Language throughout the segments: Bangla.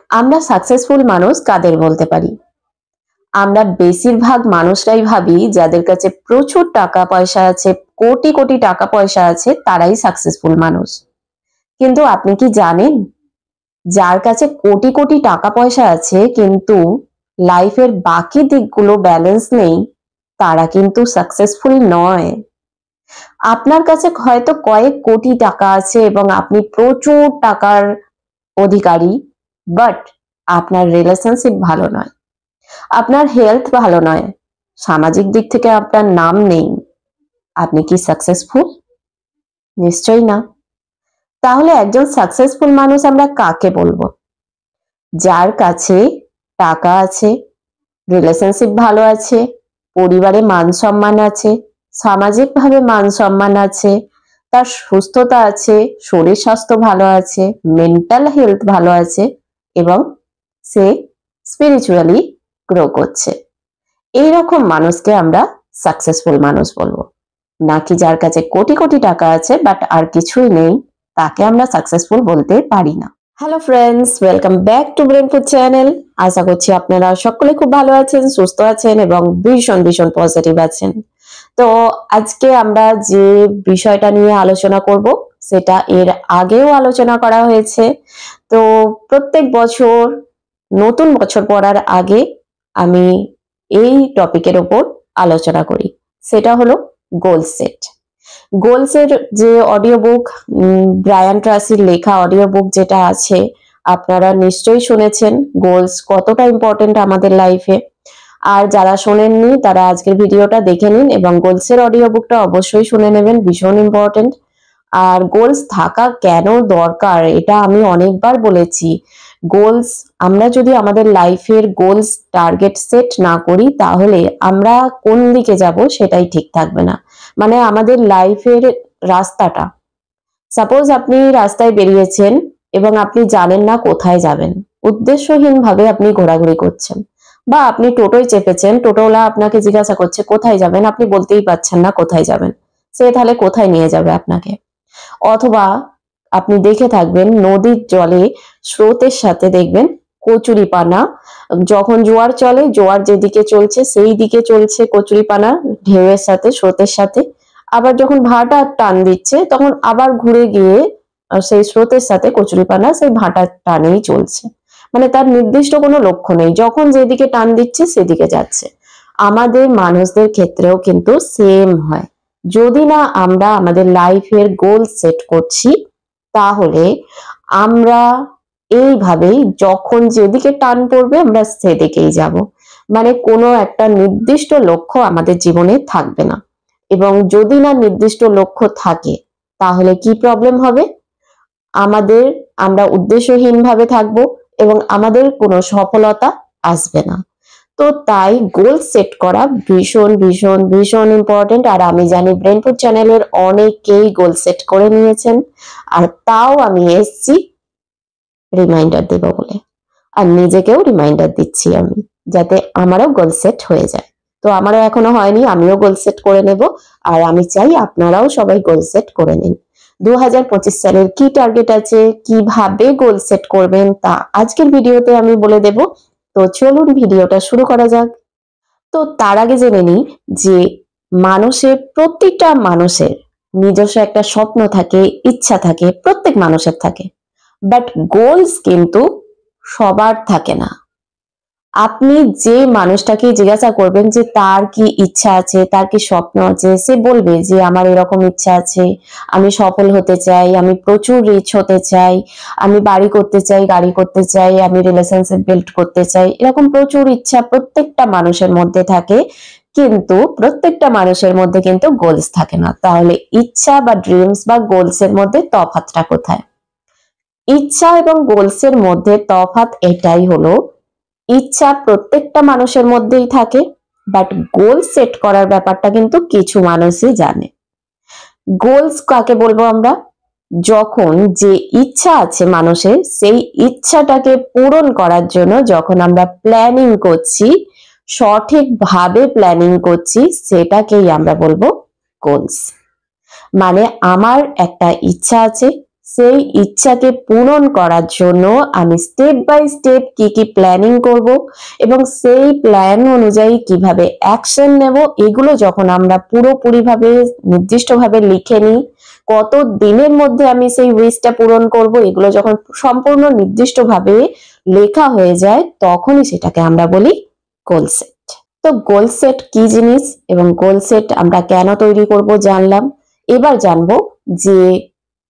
আমরা সাকসেসফুল মানুষ কাদের বলতে পারি? আমরা বেশিরভাগ মানুষরাই ভাবি যাদের কাছে প্রচুর টাকা পয়সা আছে, কোটি কোটি টাকা পয়সা আছে, তারাই সাকসেসফুল মানুষ। কিন্তু আপনি কি জানেন, যার কাছে কোটি কোটি টাকা পয়সা আছে কিন্তু লাইফের বাকি দিকগুলো ব্যালেন্স নেই, তারা কিন্তু সাকসেসফুল নয়। আপনার কাছে হয়তো কয়েক কোটি টাকা আছে এবং আপনি প্রচুর টাকার অধিকারী, বাট আপনার রিলেশনশিপ ভালো নয়, আপনার হেলথ ভালো নয়, সামাজিক দিক থেকে আপনার নাম নেই, আপনি কি সাকসেসফুল? নিশ্চয়ই না। তাহলে একজন সাকসেসফুল মানুষ আমরা কাকে বলবো? যার কাছে টাকা আছে, রিলেশনশিপ ভালো আছে, পরিবারে মান সম্মান আছে, সামাজিকভাবে মান সম্মান আছে, তার সুস্থতা আছে, শরীর স্বাস্থ্য ভালো আছে, মেন্টাল হেলথ ভালো আছে এবং সে স্পিরিচুয়ালি গ্রো করছে। এইরকম মানুষকে আমরা সাকসেসফুল মানুষ বলবো। নাকি যার কাছে কোটি কোটি টাকা আছে বাট আর কিছুই নেই, তাকে আমরা সাকসেসফুল বলতে পারি না। Hello friends, welcome back to brain food channel. আশা করছি আপনারা সকলে খুব ভালো আছেন, সুস্থ আছেন এবং ভীষণ ভীষণ পজিটিভ আছেন। তো আজকে আমরা যে বিষয়টা নিয়ে আলোচনা করব সেটা এর আগেও আলোচনা করা হয়েছে। তো প্রত্যেক বছর নতুন বছর পড়ার আগে আমি এই টপিকের ওপর আলোচনা করি, সেটা হলো গোল সেট। গোলসের যে অডিও বুক, ব্রায়ান ট্রাসির লেখা অডিও বুক যেটা আছে, আপনারা নিশ্চয়ই শুনেছেন গোলস কতটা ইম্পর্টেন্ট আমাদের লাইফে। আর যারা শোনেননি তারা আজকের ভিডিওটা দেখে নিন এবং গোলসের অডিও বুকটা অবশ্যই শুনে নেবেন, ভীষণ ইম্পর্টেন্ট। আর গোলস থাকা কেন দরকার এটা আমি অনেকবার বলেছি। গোলস, আমরা যদি আমাদের লাইফের গোলস টার্গেট সেট না করি তাহলে আমরা কোন দিকে যাব সেটাই ঠিক থাকবে না। মানে আমাদের লাইফের রাস্তাটা, সাপোজ আপনি রাস্তায় বেরিয়েছেন এবং আপনি জানেন না কোথায় যাবেন, উদ্দেশ্যহীন ভাবে আপনি ঘোরাঘুরি করছেন, বা আপনি টোটোয় চেপেছেন, টোটোওয়ালা আপনাকে জিজ্ঞাসা করছে কোথায় যাবেন, আপনি বলতেই পারছেন না কোথায় যাবেন, সে তাহলে কোথায় নিয়ে যাবে আপনাকে? অথবা আপনি দেখে থাকবেন নদীর জলে স্রোতের সাথে দেখবেন কচুরিপানা, যখন জোয়ার চলে, জোয়ার যেদিকে চলছে সেই দিকে চলছে কচুরিপানা ঢেউয়ের সাথে, স্রোতের সাথে। আবার যখন ভাটা টান দিচ্ছে তখন আবার ঘুরে গিয়ে সেই স্রোতের সাথে কচুরিপানা সেই ভাটার টানেই চলছে। মানে তার নির্দিষ্ট কোনো লক্ষ্য নেই, যখন যেদিকে টান দিচ্ছে সেদিকে যাচ্ছে। আমাদের মানুষদের ক্ষেত্রেও কিন্তু সেম হয়। যদি না আমরা আমাদের লাইফের গোল সেট করছি তাহলে আমরা এইভাবেই যখন যেদিকে টান পড়বে আমরা সেদিকেই যাব। মানে কোনো একটা নির্দিষ্ট লক্ষ্য আমাদের জীবনে থাকবে না। এবং যদি না নির্দিষ্ট লক্ষ্য থাকে তাহলে কি প্রবলেম হবে? আমরা উদ্দেশ্যহীন ভাবে থাকবো এবং আমাদের কোনো সফলতা আসবে না। তো তাই গোল সেট করা ভীষণ ভীষণ ভীষণ ইম্পর্টেন্ট। আর আমি জানি ব্রেন ফুড চ্যানেলের অনেকেই গোল সেট করে নিয়েছেন, আর তাও আমি এসছি রিমাইন্ডার দেব বলে, আর নিজেকেও রিমাইন্ডার দিচ্ছি আমি, যাতে আমারও গোল সেট হয়ে যায়। তো আমারও এখনো হয়নি, আমিও গোল সেট করে নেব। আর আমি চাই আপনারাও সবাই গোল সেট করে নিন। 2025 সালের কি টার্গেট আছে, কিভাবে গোল সেট করবেন তা আজকের ভিডিওতে আমি বলে দেব। তো চলুন ভিডিওটা শুরু করা যাক। তো তার আগে জেনে নিই যে প্রত্যেকটা মানুষের নিজস্ব একটা স্বপ্ন থাকে, ইচ্ছা থাকে, প্রত্যেক মানুষের থাকে, বাট গোলস কিন্তু সবার থাকে না। আপনি যে মানুষটাকে জিজ্ঞাসা করবেন যে তার কি ইচ্ছা আছে, তার কি স্বপ্ন আছে, সে বলবে যে আমার এরকম ইচ্ছা আছে, আমি সফল হতে চাই, আমি প্রচুর রিচ হতে চাই, আমি বাড়ি করতে চাই, গাড়ি করতে চাই, আমি রিলেশনশিপ বিল্ড করতে চাই। এরকম প্রচুর ইচ্ছা প্রত্যেকটা মানুষের মধ্যে থাকে, কিন্তু প্রত্যেকটা মানুষের মধ্যে কিন্তু গোলস থাকে না। তাহলে ইচ্ছা বা ড্রিমস বা গোলস এর মধ্যে তফাৎটা কোথায়? ইচ্ছা এবং গোলস এর মধ্যে তফাৎ এটাই হলো, ইচ্ছা প্রত্যেকটা মানুষের মধ্যেই থাকে, বাট গোল সেট করার ব্যাপারটা কিন্তু কিছু মানুষই জানে। গোলস কাকে বলবো আমরা? যখন যে ইচ্ছা আছে মানুষের, সেই ইচ্ছাটাকে পূরণ করার জন্য যখন আমরা প্ল্যানিং করছি, সঠিকভাবে প্ল্যানিং করছি, সেটাকেই আমরা বলবো গোলস। মানে আমার একটা ইচ্ছা আছে, সেই ইচ্ছাকে পূরণ করার জন্য আমি স্টেপ বাই স্টেপ কি কি প্ল্যানিং করব এবং সেই প্ল্যান অনুযায়ী কিভাবে অ্যাকশন নেব, এগুলো যখন আমরা পুরোপুরিভাবে নির্দিষ্টভাবে লিখে নিই, কত দিনের মধ্যে আমি সেই উইশটা পূরণ করব, এগুলো যখন সম্পূর্ণ নির্দিষ্টভাবে লেখা হয়ে যায়, তখনই সেটাকে আমরা বলি গোল সেট। তো গোল সেট কি জিনিস এবং গোল সেট আমরা কেন তৈরি করব জানলাম। এবার জানবো যে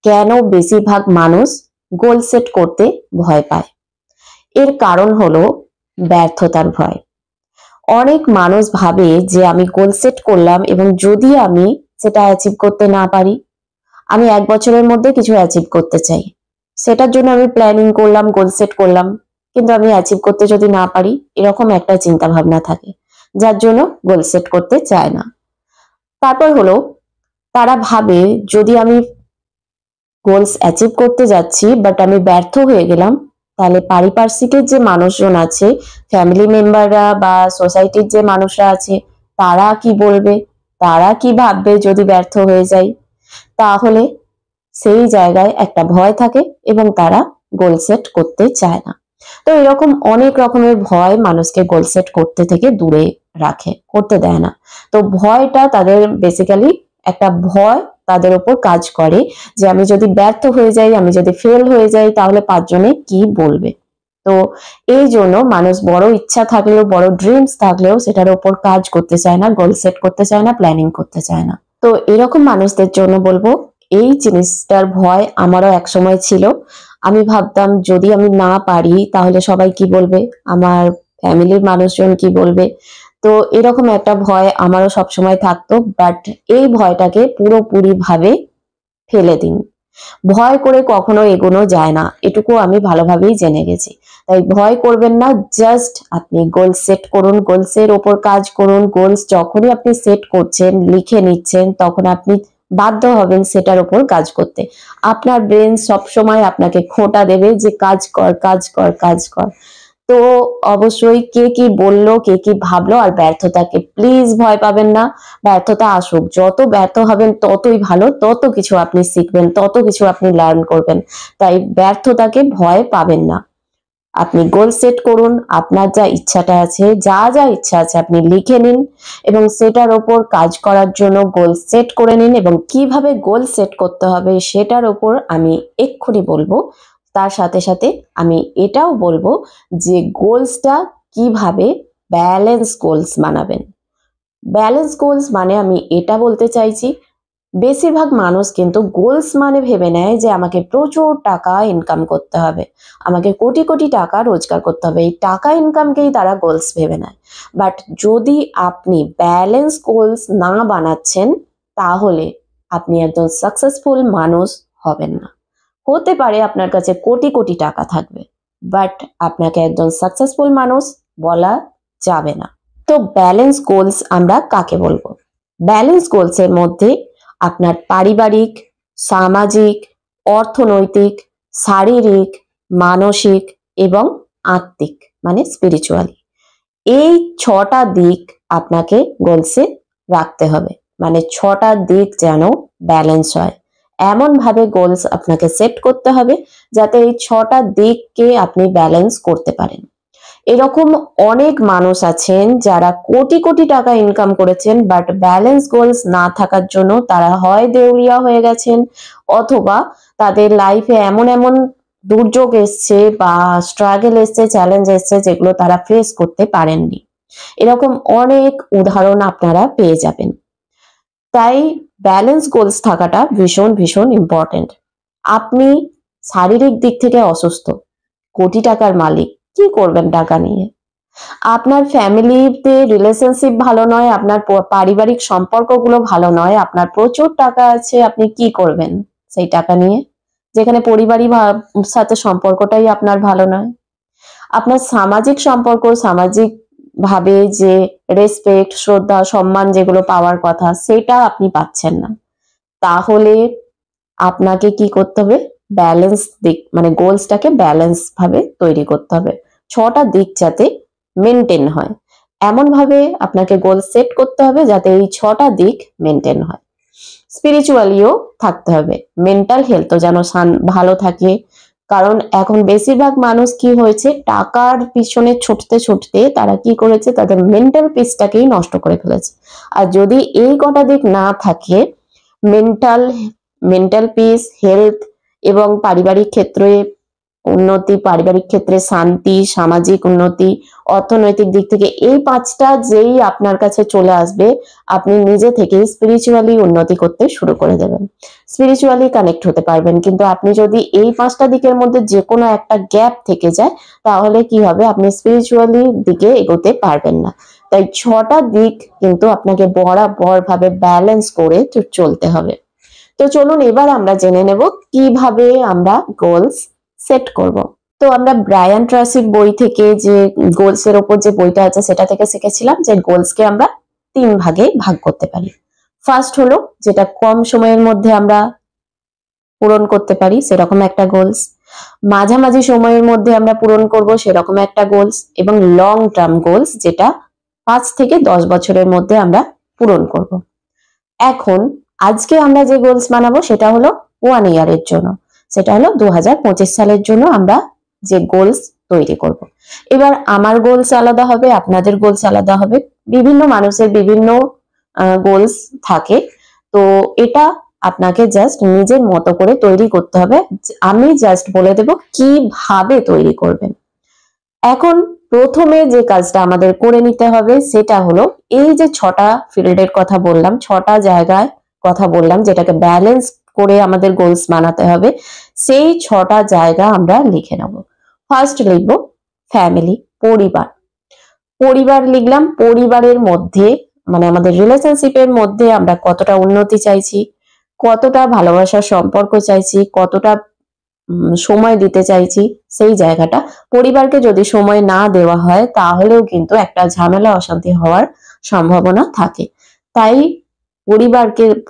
কেন বেশিরভাগ মানুষ গোল সেট করতে ভয় পায়। এর কারণ হলো ব্যর্থতার ভয়। অনেক মানুষ ভাবে যে আমি গোল সেট করলাম এবং যদি আমি সেটা অ্যাচিভ করতে না পারি, আমি 1 বছরের মধ্যে কিছু অ্যাচিভ করতে চাই, সেটার জন্য আমি প্ল্যানিং করলাম, গোল সেট করলাম, কিন্তু আমি অ্যাচিভ করতে যদি না পারি, এরকম একটা চিন্তা ভাবনা থাকে, যার জন্য গোল সেট করতে চায় না। তারপর হলো তারা ভাবে যদি আমি গোলস অ্যাচিভ করতে যাচ্ছি বাট আমি ব্যর্থ হয়ে গেলাম, তাহলে পারিপার্শ্বিকের যে মানুষজন আছে, ফ্যামিলি মেম্বাররা বা সোসাইটির যে মানুষরা আছে, তারা কি বলবে, তারা কি ভাববে যদি ব্যর্থ হয়ে যাই। তাহলে সেই জায়গায় একটা ভয় থাকে এবং তারা গোল সেট করতে চায় না। তো এরকম অনেক রকমের ভয় মানুষকে গোল সেট করতে থেকে দূরে রাখে, করতে দেয় না। তো ভয়টা তাদের বেসিক্যালি একটা ভয় তাদের উপর কাজ করে যে আমি যদি ব্যর্থ হয়ে যাই, আমি যদি ফেল হয়ে যাই, তাহলে 5 জনে কি বলবে। তো এই জন্য মানুষ বড় ইচ্ছা থাকলেও, বড় ড্রিমস থাকলেও সেটার উপর কাজ করতে চায় না, গোল সেট করতে চায় না, প্ল্যানিং করতে চায় না। তো এরকম মানুষদের জন্য বলবো, এই জিনিসটার ভয় আমারও একসময় ছিল। আমি ভাবতাম যদি আমি না পারি তাহলে সবাই কি বলবে, আমার ফ্যামিলির মানুষজন কি বলবে। তো এরকম একটা ভয় আমারও সবসময় থাকতো, বাট এই ভয়টাকে পুরোপুরি ভাবে ফেলে দিন। ভয় করে কখনো এগোনো যায় না, এটুকু আমি ভালোভাবেই জেনে গেছি। তাই ভয় করবেন না, জাস্ট আপনি গোল সেট করুন, গোলসের ওপর কাজ করুন। গোলস যখনই আপনি সেট করছেন, লিখে নিচ্ছেন, তখন আপনি বাধ্য হবেন সেটার উপর কাজ করতে। আপনার ব্রেন সবসময় আপনাকে খোঁটা দেবে যে কাজ কর, কাজ কর, কাজ কর। তো অবশ্যই কে কি বললো, কে কি ভাবলো, আর ব্যর্থতাকে প্লিজ ভয় পাবেন না। ব্যর্থতা আসুক, যত ব্যর্থ হবেন ততই ভালো, তত কিছু আপনি শিখবেন, তত কিছু আপনি লার্ন করবেন। তাই ব্যর্থতাকে ভয় পাবেন না। আপনি গোল সেট করুন, আপনার যা ইচ্ছাটা আছে, যা যা ইচ্ছা আছে আপনি লিখে নিন এবং সেটার ওপর কাজ করার জন্য গোল সেট করে নিন। এবং কিভাবে গোল সেট করতে হবে সেটার ওপর আমি এক্ষুনি বলবো। তার সাথে সাথে আমি এটাও বলবো যে গোলসটা কিভাবে ব্যালেন্স গোলস বানাবেন। ব্যালেন্স গোলস মানে আমি এটা বলতে চাইছি, বেশিরভাগ মানুষ কিন্তু গোলস মানে ভেবে নেয় যে আমাকে প্রচুর টাকা ইনকাম করতে হবে, আমাকে কোটি কোটি টাকা রোজগার করতে হবে, এই টাকা ইনকামকেই তারা গোলস ভেবে নেয়। বাট যদি আপনি ব্যালেন্স গোলস না বানাচ্ছেন, তাহলে আপনি একজন সাকসেসফুল মানুষ হবেন না। হতে পারে আপনার কাছে কোটি কোটি টাকা থাকবে, বাট আপনাকে একজন সাকসেসফুল মানুষ বলা যাবে না। তো ব্যালেন্স গোলস আমরা কাকে বলবো? ব্যালেন্স গোলসের মধ্যে আপনার পারিবারিক, সামাজিক, অর্থনৈতিক, শারীরিক, মানসিক এবং আত্মিক মানে স্পিরিচুয়ালি, এই 6টা দিক আপনাকে গোলসে রাখতে হবে। মানে 6টা দিক যেন ব্যালেন্স হয়, এমন ভাবে গোলস আপনাকে সেট করতে হবে যাতে এই 6টা দিককে আপনি ব্যালেন্স করতে পারেন। এরকম অনেক মানুষ আছেন যারা কোটি কোটি টাকা ইনকাম করেছেন, বাট ব্যালেন্স গোলস না থাকার জন্য তারা হয় দেউলিয়া হয়ে গেছেন, অথবা তাদের লাইফে এমন এমন দুর্যোগ এসছে বা স্ট্রাগল এসছে, চ্যালেঞ্জ এসছে যেগুলো তারা ফেস করতে পারেননি। এরকম অনেক উদাহরণ আপনারা পেয়ে যাবেন। তাই ব্যালেন্স গোলস থাকাটা ভীষণ ভীষণ ইম্পর্টেন্ট। আপনি শারীরিক দিক থেকে অসুস্থ, কোটি টাকার মালিক, কি করবেন টাকা নিয়ে? আপনার ফ্যামিলিতে রিলেশনশিপ ভালো নয়, আপনার পারিবারিক সম্পর্কগুলো ভালো নয়, আপনার প্রচুর টাকা আছে, আপনি কি করবেন সেই টাকা নিয়ে, যেখানে পরিবারের সাথে সম্পর্কটাই আপনার ভালো নয়? আপনার সামাজিক সম্পর্ক, সামাজিক ভাবে যে রেসপেক্ট, শ্রদ্ধা, সম্মান যেগুলো পাওয়ার কথা, সেটা আপনি পাচ্ছেন না। তাহলে আপনাকে কি করতে হবে? ব্যালেন্স দিক মানে গোলসটাকে ব্যালেন্স ভাবে তৈরি করতে হবে। 6টা দিক যাতে মেনটেন হয়, এমন ভাবে আপনাকে গোল সেট করতে হবে যাতে এই 6টা দিক মেনটেন হয়। স্পিরিচুয়ালিও থাকতে হবে, মেন্টাল হেলথও যেন ভালো থাকে। কারণ এখন বেশিরভাগ মানুষ কি হয়েছে, টাকার পিছনে ছুটতে ছুটতে তারা কি করেছে, তাদের মেন্টাল পিসটাকেই নষ্ট করে ফেলেছে। আর যদি এই কটা দিক না থাকে, মেন্টাল মেন্টাল পিস, হেলথ এবং পারিবারিক ক্ষেত্রে উন্নতি, পারিবারিক ক্ষেত্রে শান্তি, সামাজিক উন্নতি, অর্থনৈতিক দিক থেকে, এই পাঁচটা যেই আপনার কাছে চলে আসবে, আপনি নিজে থেকেই স্পিরিচুয়ালি উন্নতি করতে শুরু করে দেবেন, স্পিরিচুয়ালি কানেক্ট হতে পারবেন। কিন্তু আপনি যদি এই পাঁচটা দিকের মধ্যে যে কোনো একটা গ্যাপ থেকে যায়, তাহলে কি হবে, আপনি স্পিরিচুয়ালি দিকে এগোতে পারবেন না। তাই 6টা দিক কিন্তু আপনাকে বরাবর ভাবে ব্যালেন্স করে চলতে হবে। তো চলুন এবার আমরা জেনে নেব কিভাবে আমরা গোলস সেট করব। তো আমরা ব্রায়ান ট্রাসির বই থেকে, যে গোলস এর উপর যে বইটা আছে সেটা থেকে শিখেছিলাম যে গোলসকে আমরা 3 ভাগে ভাগ করতে পারি। ফার্স্ট হলো যেটা কম সময়ের মধ্যে আমরা পূরণ করতে পারি সেরকম একটা গোলস, মাঝামাঝি সময়ের মধ্যে আমরা পূরণ করব সেরকম একটা গোলস, এবং লং টার্ম গোলস যেটা 5 থেকে 10 বছরের মধ্যে আমরা পূরণ করব। এখন আজকে আমরা যে গোলস বানাবো সেটা হলো 1 ইয়ারের জন্য, সেটা হলো 2025 সালের জন্য আমরা যে গোলস তৈরি করব। এবার আমার গোলস আলাদা হবে, আপনাদের গোলস আলাদা হবে, বিভিন্ন মানুষের বিভিন্ন গোলস থাকে। তো এটা আপনাকে জাস্ট নিজের মতো করে তৈরি করতে হবে। আমি জাস্ট বলে দেব কিভাবে তৈরি করবেন। এখন প্রথমে যে কাজটা আমাদের করে নিতে হবে সেটা হলো, এই যে 6টা ফিল্ডের কথা বললাম, 6টা জায়গায় কথা বললাম যেটাকে ব্যালেন্স করে আমাদের গোলস বানাতে হবে, সেই 6টা জায়গা আমরা লিখে নেব। ফার্স্ট লিখবো ফ্যামিলি, পরিবার। পরিবার লিখলাম, পরিবারের মধ্যে মানে আমাদের রিলেশনশিপের মধ্যে আমরা কতটা উন্নতি চাইছি, কতটা ভালোবাসার সম্পর্ক চাইছি, কতটা সময় দিতে চাইছি, সেই জায়গাটা। পরিবারকে যদি সময় না দেওয়া হয় তাহলেও কিন্তু একটা ঝামেলা অশান্তি হওয়ার সম্ভাবনা থাকে। তাই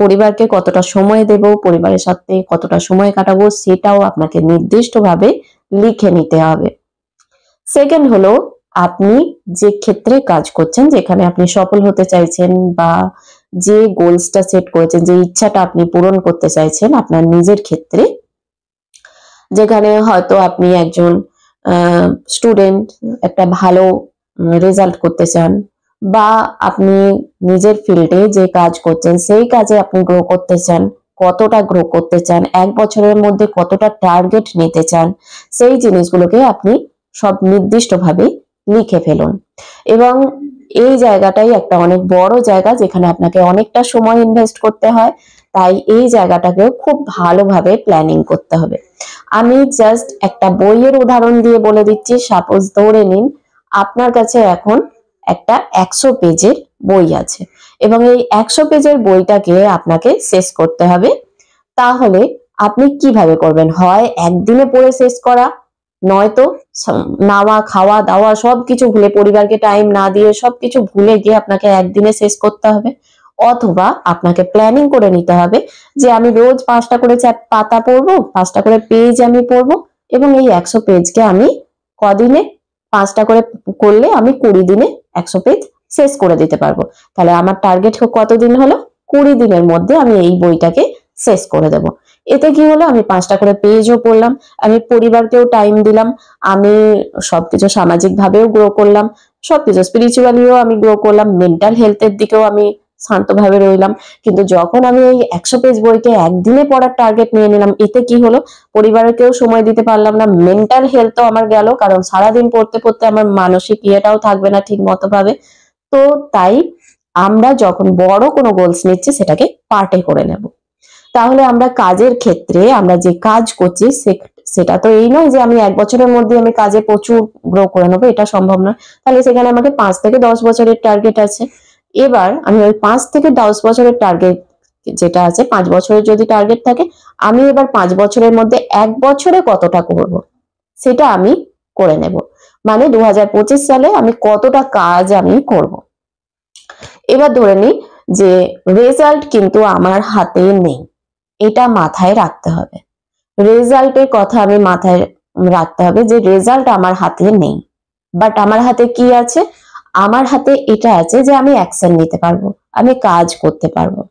পরিবারকে কতটা সময় দেব, পরিবারের সাথে কতটা সময় কাটাবো, সেটাও আপনাকে নির্দিষ্টভাবে লিখে নিতে হবে। সেকেন্ড হলো, আপনি যে ক্ষেত্রে কাজ করছেন, যেখানে আপনি সফল হতে চাইছেন বা যে গোলসটা সেট করেছেন, যে ইচ্ছাটা আপনি পূরণ করতে চাইছেন আপনার নিজের ক্ষেত্রে, যেখানে হয়তো আপনি একজন স্টুডেন্ট, একটা ভালো রেজাল্ট করতে চান, বা আপনি নিজের ফিল্ডে যে কাজ করছেন সেই কাজে আপনি গ্রো করতে চান, কতটা গ্রো করতে চান, 1 বছরের মধ্যে কতটা টার্গেট নিতে চান, সেই জিনিসগুলোকে আপনি সব নির্দিষ্টভাবে লিখে ফেলুন। এবং এই জায়গাটাই একটা অনেক বড় জায়গা, যেখানে আপনাকে অনেকটা সময় ইনভেস্ট করতে হয়। তাই এই জায়গাটাকেও খুব ভালোভাবে প্ল্যানিং করতে হবে। আমি জাস্ট একটা বইয়ের উদাহরণ দিয়ে বলে দিচ্ছি। সাপোজ ধরে নিন আপনার কাছে এখন একটা 100 পেজের বই আছে, এবং এই 100 পেজের বইটাকে আপনাকে শেষ করতে হবে। তাহলে আপনি কিভাবে করবেন? হয় একদিনে পড়ে শেষ করা, নয়তো নাওয়া খাওয়া দাওয়া সবকিছু ভুলে, পরিবারকে টাইম না দিয়ে সবকিছু ভুলে গিয়ে আপনাকে একদিনে শেষ করতে হবে। অথবা আপনাকে প্ল্যানিং করে নিতে হবে যে আমি রোজ 5টা করে পাতা পড়বো, 5টা করে পেজ আমি পড়বো, এবং এই 100 পেজকে আমি কদিনে 5টা করে করলে আমি 20 দিনে 100 পেজ শেষ করে দিতে পারবো। তাহলে আমার টার্গেট কতদিন হলো? 20 দিনের মধ্যে আমি এই বইটাকে শেষ করে দেব। এতে কি হলো, আমি 5টা করে পেজও পড়লাম, আমি পরিবারকেও টাইম দিলাম, আমি সবকিছু সামাজিক ভাবেও গ্রো করলাম, সবকিছু স্পিরিচুয়ালিও আমি গ্রো করলাম, মেন্টাল হেলথের দিকেও আমি শান্তভাবে রইলাম। কিন্তু যখন আমি এই 100 পেজ বইকে একদিনে পড়ার টার্গেট নিয়ে নিলাম, এতে কি হলো, পরিবারকেও সময় দিতে পারলাম না, মেন্টাল হেলথও আমার গেল, কারণ সারাদিন পড়তে পড়তে আমার মানসিক ইয়েটাও থাকবে না ঠিক মতো ভাবে। তো তাই আমরা যখন বড় কোনো গোলস নিচ্ছি সেটাকে পার্টে করে নেব। তাহলে আমরা কাজের ক্ষেত্রে আমরা যে কাজ করছি সেটা তো এই নয় যে আমি 1 বছরের মধ্যে আমি কাজে প্রচুর গ্রো করে নেবো, এটা সম্ভব নয়। তাহলে সেখানে আমাকে 5 থেকে 10 বছরের টার্গেট আছে। এবার আমি ওই 5 থেকে 10 বছরের টার্গেট যেটা আছে, 5 বছরের যদি টার্গেট থাকে, আমি এবার 5 বছরের মধ্যে 1 বছরে কতটা করব সেটা আমি করে নেব। মানে 2025 সালে আমি কতটা কাজ আমি করব। এবার ধরে নিই যে রেজাল্ট কিন্তু আমার হাতে নেই, এটা মাথায় রাখতে হবে। রেজাল্টের কথা আমি মাথায় রাখতে হবে যে রেজাল্ট আমার হাতে নেই, বাট আমার হাতে কি আছে? আমার হাতে এটা আছে যে আমি অ্যাকশন নিতে পারবো, আমি কাজ করতে পারবো।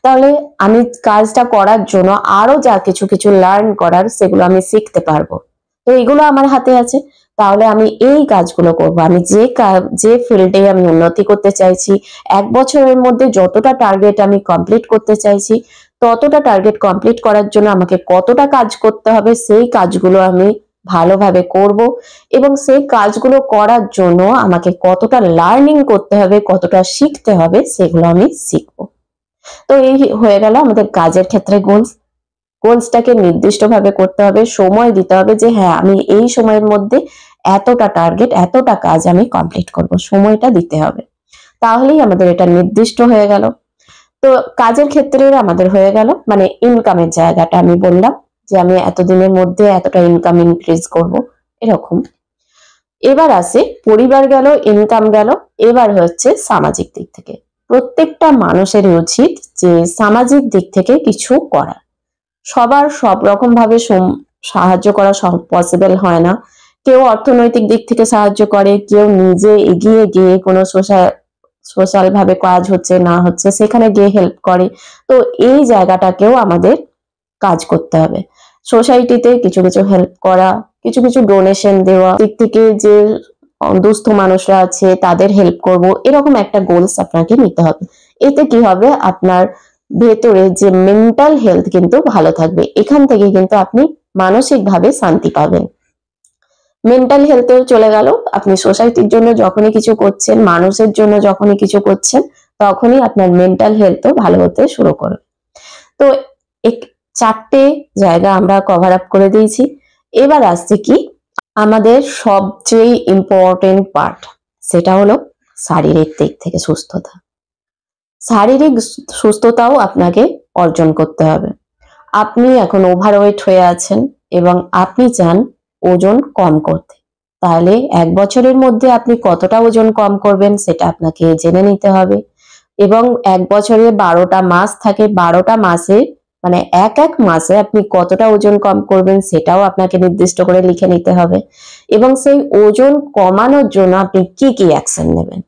তাহলে আমি কাজটা করার জন্য আরো যা কিছু কিছু লার্ন করার সেগুলো আমি শিখতে পারবো। তো এগুলো আমার হাতে আছে, তাহলে আমি এই কাজগুলো করব। আমি যে ফিল্ডে আমি উন্নতি করতে চাইছি, 1 বছরের মধ্যে যতটা টার্গেট আমি কমপ্লিট করতে চাইছি, ততটা টার্গেট কমপ্লিট করার জন্য আমাকে কতটা কাজ করতে হবে, সেই কাজগুলো আমি ভালোভাবে করব। এবং সেই কাজগুলো করার জন্য আমাকে কতটা লার্নিং করতে হবে, কতটা শিখতে হবে, সেগুলো আমি শিখবো। তো এই হয়ে গেল আমাদের কাজের ক্ষেত্রে গোলসটাকে নির্দিষ্টভাবে করতে হবে, সময় দিতে হবে যে হ্যাঁ আমি এই সময়ের মধ্যে এতটা টার্গেট, এতটা কাজ আমি কমপ্লিট করব, সময়টা দিতে হবে। তাহলেই আমাদের এটা নির্দিষ্ট হয়ে গেল। তো কাজের ক্ষেত্রে আমাদের হয়ে গেল, মানে ইনকামের জায়গাটা আমি বললাম যে আমি এতদিনের মধ্যে এতটা ইনকাম ইনক্রিজ করব, এরকম। এবার আসে পরিবার গেল, ইনকাম গেল, এবার হচ্ছে সামাজিক দিক থেকে। প্রত্যেকটা মানুষেরই উচিত যে সামাজিক দিক থেকে কিছু করা। সবার সব রকম ভাবে সাহায্য করা পসিবল হয় না। কেউ অর্থনৈতিক দিক থেকে সাহায্য করে, কেউ নিজে এগিয়ে গিয়ে কোনো সোশ্যাল ভাবে কাজ হচ্ছে না হচ্ছে সেখানে গিয়ে হেল্প করে। তো এই জায়গাটাকেও আমাদের কাজ করতে হবে। সোসাইটিতে কিছু কিছু হেল্প করা, কিছু কিছু ডোনেশন দেওয়া, দিক থেকে যে দুস্থ মানুষরা আছে তাদের হেল্প করব, এরকম একটা গোলস আপনাকে নিতে হবে। এতে কি হবে, আপনার ভেতরে যে মেন্টাল হেলথ কিন্তু ভালো থাকবে। এখান থেকে কিন্তু আপনি মানসিকভাবে শান্তি পাবেন। মেন্টাল হেলথেও চলে গেল, আপনি সোসাইটির জন্য যখনই কিছু করছেন, মানুষের জন্য যখনই কিছু করছেন, তখনই আপনার মেন্টাল হেলথও ভালো হতে শুরু করবে। তো 4টে জায়গা আমরা কভার আপ করে দিয়েছি। এবার আসছে কি আমাদের সবচেয়ে ইম্পর্টেন্ট পার্ট, সেটা হলো শারীরিক দিক থেকে সুস্থতা। শারীরিক সুস্থতাও আপনাকে অর্জন করতে হবে। আপনি এখন ওভারওয়েট হয়ে আছেন এবং আপনি চান ওজন কম করতে, তাহলে 1 বছরের মধ্যে আপনি কতটা ওজন কম করবেন সেটা আপনাকে জেনে নিতে হবে। এবং 1 বছরে 12টা মাস থাকে, 12টা মাসে মানে এক এক মাসে আপনি কতটা ওজন কম করবেন সেটাও আপনাকে নির্দিষ্ট করে লিখে নিতে হবে। এবং সেই ওজন কমানোর জন্য আপনি কি কি অ্যাকশন নেবেন।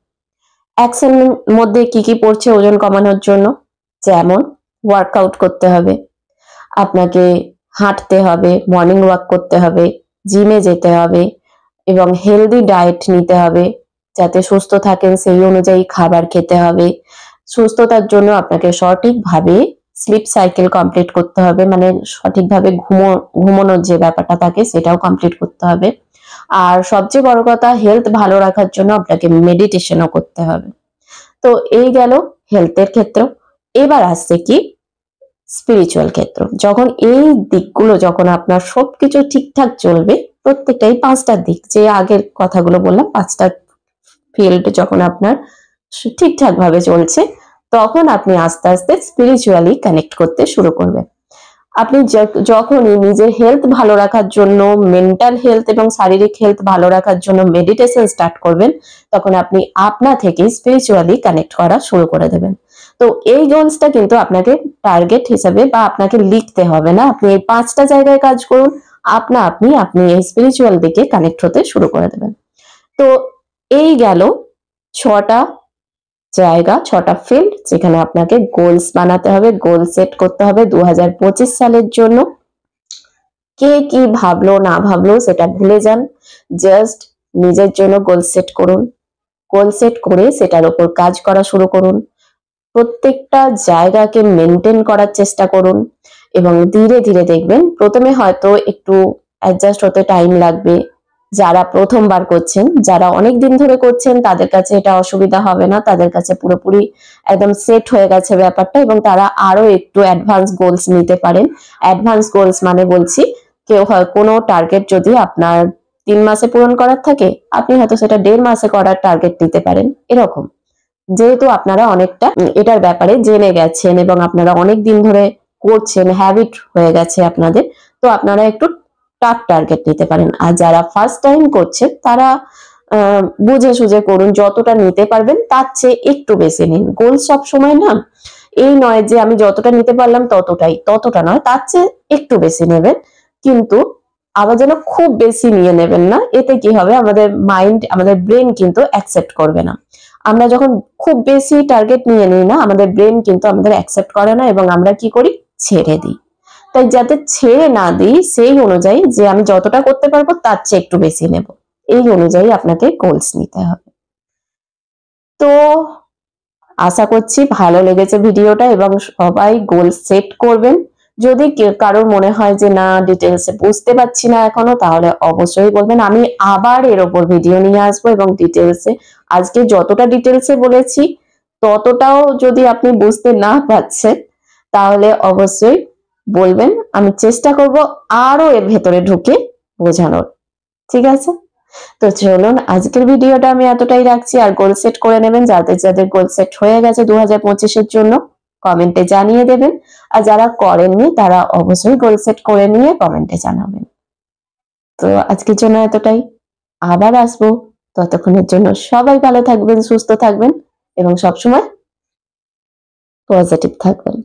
অ্যাকশনের মধ্যে কি কি পড়ছে ওজন কমানোর জন্য, যেমন ওয়ার্কআউট করতে হবে, আপনাকে হাঁটতে হবে, মর্নিং ওয়াক করতে হবে, জিমে যেতে হবে এবং হেলদি ডায়েট নিতে হবে, যাতে সুস্থ থাকেন সেই অনুযায়ী খাবার খেতে হবে। সুস্থতার জন্য আপনাকে সঠিকভাবে স্লিপ সাইকেল কমপ্লিট করতে হবে, মানে সঠিকভাবে ঘুমানোর যে ব্যাপারটা থাকে সেটাও কমপ্লিট করতে হবে। আর সবচেয়ে বড় কথা, হেলথ ভালো রাখার জন্য আপনাকে মেডিটেশনও করতে হবে। তো এই গেল হেলথের ক্ষেত্র। এবার আসছে কি স্পিরিচুয়াল ক্ষেত্র। যখন এই দিকগুলো, যখন আপনার সবকিছু ঠিকঠাক চলবে, প্রত্যেকটাই 5টা দিক যে আগের কথাগুলো বললাম, 5টা ফিল্ড যখন আপনার ঠিকঠাক ভাবে চলছে, তখন আপনি আস্তে আস্তে স্পিরিচুয়ালি কানেক্ট করতে শুরু করবেন। আপনি যখনই নিজের হেলথ ভালো রাখার জন্য, মেন্টাল হেলথ এবং শারীরিক হেলথ ভালো রাখার জন্য মেডিটেশন স্টার্ট করবেন, তখন আপনি আপনা থেকেই স্পিরিচুয়ালি কানেক্ট করা শুরু করে দেবেন। তো এই গোলসটা কিন্তু আপনাকে টার্গেট হিসাবে বা আপনাকে লিখতে হবে না, আপনি এই 5টা জায়গায় কাজ করুন, আপনি এই স্পিরিচুয়াল দিকে কানেক্ট হতে শুরু করে দেবেন। তো এই গেল 6টা জায়গা, 6টা ফিল্ড যেখানে আপনাকে গোলস বানাতে হবে, গোল সেট করতে হবে 2025 সালের জন্য। কে কি ভাবলো না ভাবলো সেটা ভুলে যান, জাস্ট নিজের জন্য গোল সেট করুন। গোল সেট করে সেটার উপর কাজ করা শুরু করুন। প্রত্যেকটা জায়গাকে মেনটেন করার চেষ্টা করুন এবং ধীরে ধীরে দেখবেন প্রথমে হয়তো একটু অ্যাডজাস্ট হতে টাইম লাগবে। যারা প্রথমবার করছেন, যারা অনেক দিন ধরে করছেন, তাদের কাছে এটা অসুবিধা হবে না, তাদের কাছে পুরোপুরি একদম সেট হয়ে গেছে ব্যাপারটা এবং তারা আরো একটু অ্যাডভান্স গোলস নিতে পারেন। অ্যাডভান্স গোলস মানে বলছি, কেউ হয় কোনো টার্গেট যদি আপনার 3 মাসে পূরণ করার থাকে, আপনি হয়তো সেটা 1.5 মাসে করার টার্গেট নিতে পারেন, এরকম। যেহেতু আপনারা অনেকটা এটার ব্যাপারে জেনে গেছেন এবং আপনারা অনেক দিন ধরে করছেন, হ্যাবিট হয়ে গেছে আপনাদের, তো আপনারা একটু টাফ টার্গেট নিতে পারেন। আর যারা ফার্স্ট টাইম করছেন তারা বুঝে সুঝে করুন, যতটা নিতে পারবেন তার চেয়ে একটু বেশি নিন। গোল সব সময় না এই নয় যে আমি যতটা নিতে পারলাম ততটা নয়, তার চেয়ে একটু বেশি নেবেন, কিন্তু আবার যেন খুব বেশি নিয়ে নেবেন না। এতে কি হবে, আমাদের মাইন্ড, আমাদের ব্রেন কিন্তু অ্যাকসেপ্ট করবে না। আমরা যখন খুব বেশি টার্গেট নিয়ে নিই না, আমাদের ব্রেন কিন্তু আমাদের অ্যাকসেপ্ট করে না এবং আমরা কি করি, ছেড়ে দিই। তাই যাতে ছেড়ে না দিই সেই অনুযায়ী যে আমি যতটা করতে পারবো তার চেয়ে একটু বেশি নেব, এই অনুযায়ী আপনাকে গোলস নিতে হবে। তো আশা করছি ভালো লেগেছে ভিডিওটা এবং সবাই গোল সেট করবেন। যদি কারোর মনে হয় যে না ডিটেলসে বুঝতে পারছি না এখনো, তাহলে অবশ্যই বলবেন, আমি আবার এর ওপর ভিডিও নিয়ে আসবো এবং ডিটেলসে, আজকে যতটা ডিটেলসে বলেছি ততটাও যদি আপনি বুঝতে না পারছেন তাহলে অবশ্যই বলবেন, আমি চেষ্টা করব আরো এর ভেতরে ঢুকে বোঝানোর। ঠিক আছে, তো চলুন আজকের ভিডিওটা আমি এতটাই রাখছি। আর গোল সেট করে নেবেন, যাদের যাদের গোল সেট হয়ে গেছে 2025-এর জন্য কমেন্টে জানিয়ে দেবেন, আর যারা করেননি তারা অবশ্যই গোল সেট করে নিয়ে কমেন্টে জানাবেন। তো আজকের জন্য এতটাই, আবার আসবো, ততক্ষণের জন্য সবাই ভালো থাকবেন, সুস্থ থাকবেন এবং সবসময় পজিটিভ থাকবেন।